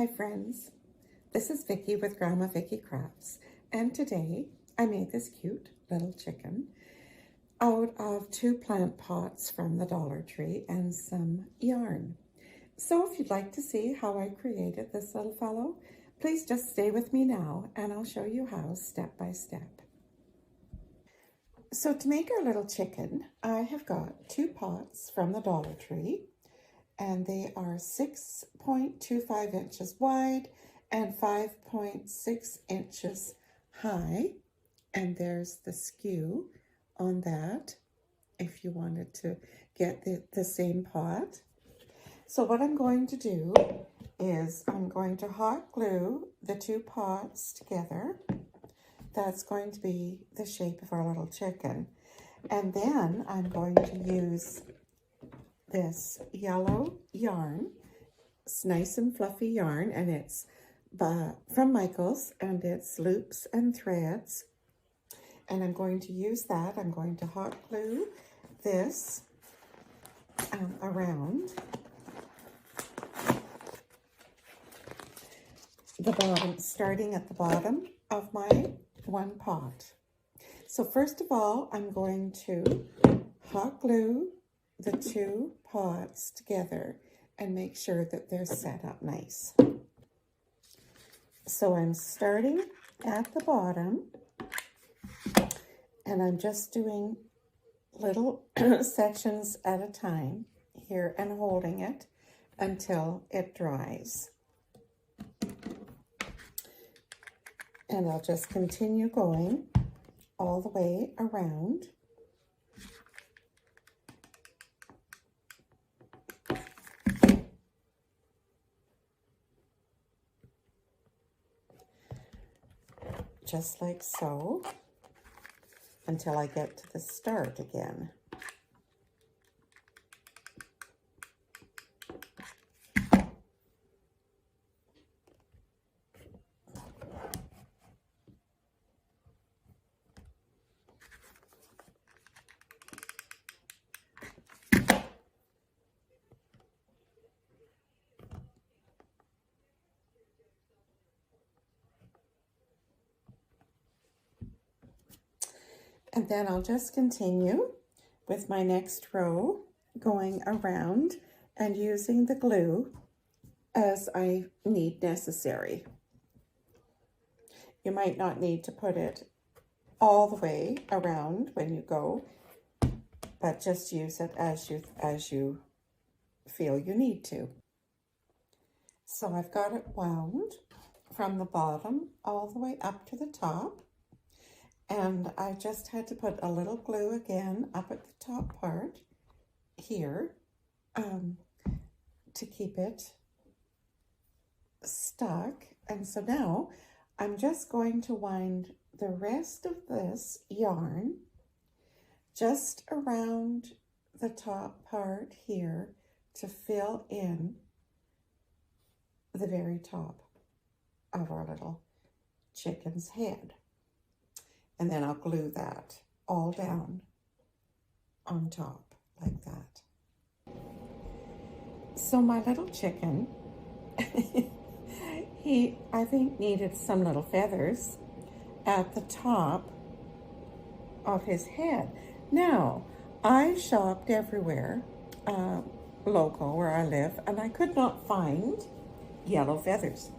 Hi friends, this is Vicki with Gramma Vicki Crafts, and today I made this cute little chicken out of 2 plant pots from the Dollar Tree and some yarn. So if you'd like to see how I created this little fellow, please just stay with me now and I'll show you how step by step. So to make our little chicken, I have got 2 pots from the Dollar Tree, and they are 6.25 inches wide and 5.6 inches high. And there's the skew on that if you wanted to get the same pot. So what I'm going to do is I'm going to hot glue the 2 pots together. That's going to be the shape of our little chicken. And then I'm going to use this yellow yarn. It's nice and fluffy yarn, and it's from Micheals, and it's loops and threads. And I'm going to use that. I'm going to hot glue this around the bottom, starting at the bottom of my 1 pot. So first of all, I'm going to hot glue the 2 pots together and make sure that they're set up nice. So I'm starting at the bottom, and I'm just doing little sections at a time here and holding it until it dries. And I'll just continue going all the way around. Just like so, until I get to the start again. And then I'll just continue with my next row, going around and using the glue as I need necessary. You might not need to put it all the way around when you go, but just use it as you feel you need to. So I've got it wound from the bottom all the way up to the top. And I just had to put a little glue again up at the top part here to keep it stuck. And so now I'm just going to wind the rest of this yarn just around the top part here to fill in the very top of our little chicken's head. And then I'll glue that all down on top like that. So my little chicken, he, I think, needed some little feathers at the top of his head. Now, I shopped everywhere, local where I live, and I could not find yellow feathers.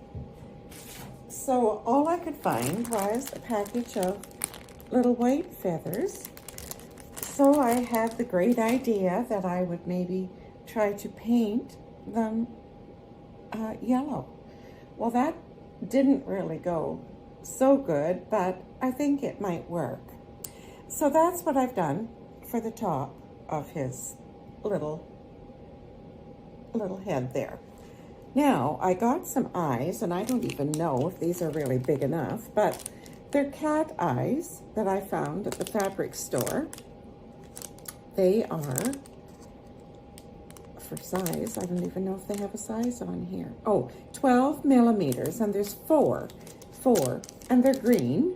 So all I could find was a package of little white feathers. So I had the great idea that I would maybe try to paint them yellow. Well, that didn't really go so good, but I think it might work. So that's what I've done for the top of his little head there. Now, I got some eyes, and I don't even know if these are really big enough, but they're cat eyes that I found at the fabric store. They are, for size, I don't even know if they have a size on here. Oh, 12 millimeters, and there's four, and they're green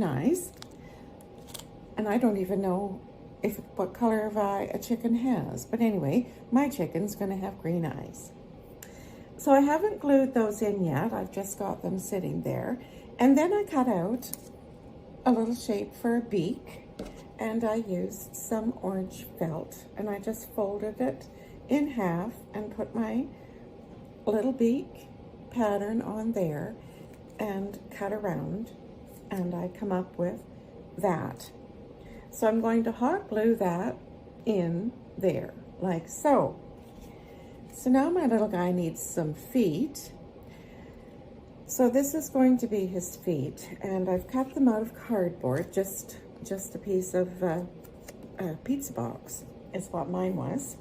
eyes. And I don't even know what color of eye a chicken has. But anyway, my chicken's gonna have green eyes. So I haven't glued those in yet. I've just got them sitting there. And then I cut out a little shape for a beak, and I used some orange felt, and I just folded it in half and put my little beak pattern on there and cut around, and I come up with that. So I'm going to hot glue that in there, like so. So now my little guy needs some feet. So this is going to be his feet, and I've cut them out of cardboard, just a piece of pizza box is what mine was.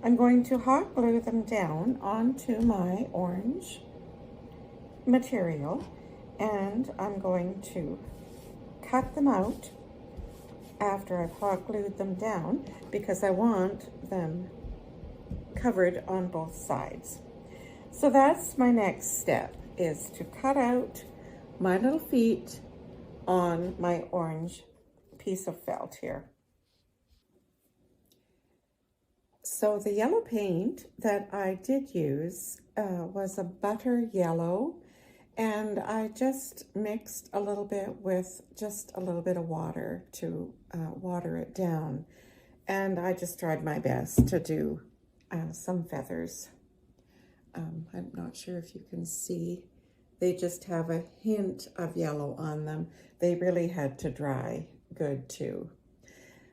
I'm going to hot glue them down onto my orange material, and I'm going to cut them out after I've hot glued them down, because I want them covered on both sides. So that's my next step, is to cut out my little feet on my orange piece of felt here. So the yellow paint that I did use was a butter yellow, and I just mixed a little bit with just a little bit of water to water it down. And I just tried my best to do some feathers. I'm not sure if you can see. They just have a hint of yellow on them. They really had to dry good too.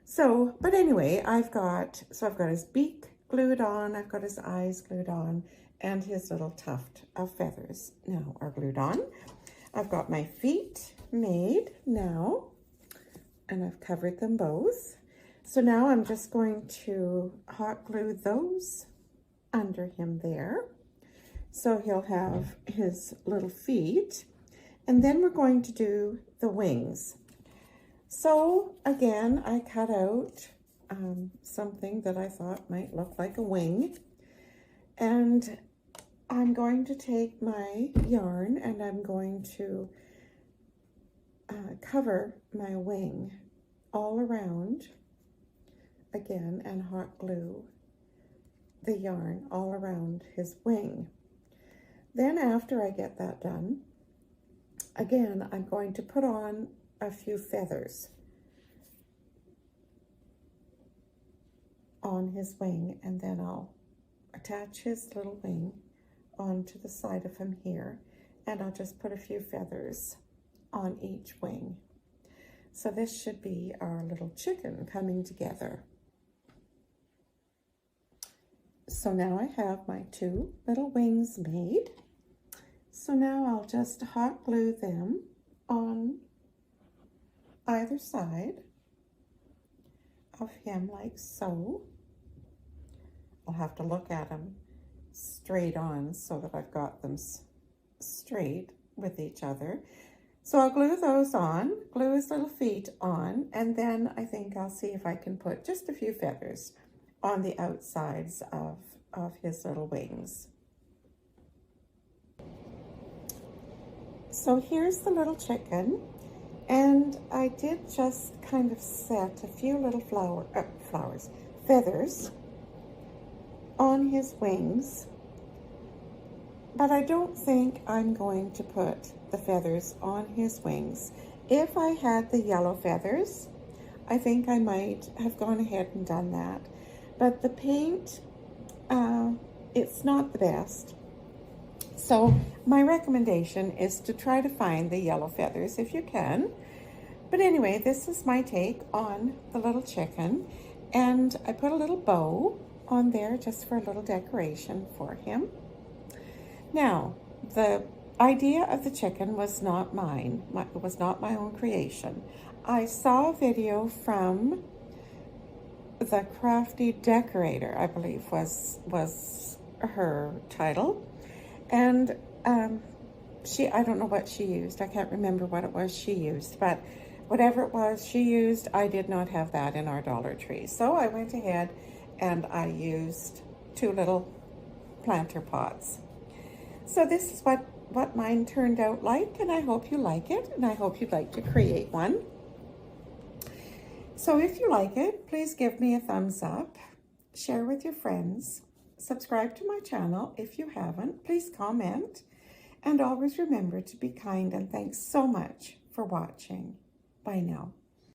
So, but anyway, I've got his beak glued on, I've got his eyes glued on, and his little tuft of feathers now are glued on. I've got my feet made now, and I've covered them both. So now I'm just going to hot glue those under him there. So he'll have his little feet, and then we're going to do the wings. So again, I cut out something that I thought might look like a wing, and I'm going to take my yarn and I'm going to cover my wing all around again and hot glue the yarn all around his wing. Then after I get that done, again, I'm going to put on a few feathers on his wing, and then I'll attach his little wing onto the side of him here, and I'll just put a few feathers on each wing. So this should be our little chicken coming together. So now I have my two little wings made. So now I'll just hot glue them on either side of him like so. I'll have to look at them straight on so that I've got them straight with each other. So I'll glue those on, glue his little feet on, and then I think I'll see if I can put just a few feathers on the outsides of his little wings. So here's the little chicken, and I did just kind of set a few little feathers on his wings, but I don't think I'm going to put the feathers on his wings. If I had the yellow feathers, I think I might have gone ahead and done that. But the paint, it's not the best. So my recommendation is to try to find the yellow feathers if you can. But anyway, this is my take on the little chicken. And I put a little bow on there just for a little decoration for him. Now, the idea of the chicken was not mine. It was not my own creation. I saw a video from the Crafty Decorator, I believe was her title. And I don't know what she used. I can't remember what it was she used, but whatever it was she used, I did not have that in our Dollar Tree. So I went ahead and I used two little planter pots. So this is what mine turned out like, and I hope you like it, and I hope you'd like to create one. So if you like it, please give me a thumbs up, share with your friends, subscribe to my channel if you haven't. Please comment. And always remember to be kind, and thanks so much for watching. Bye now.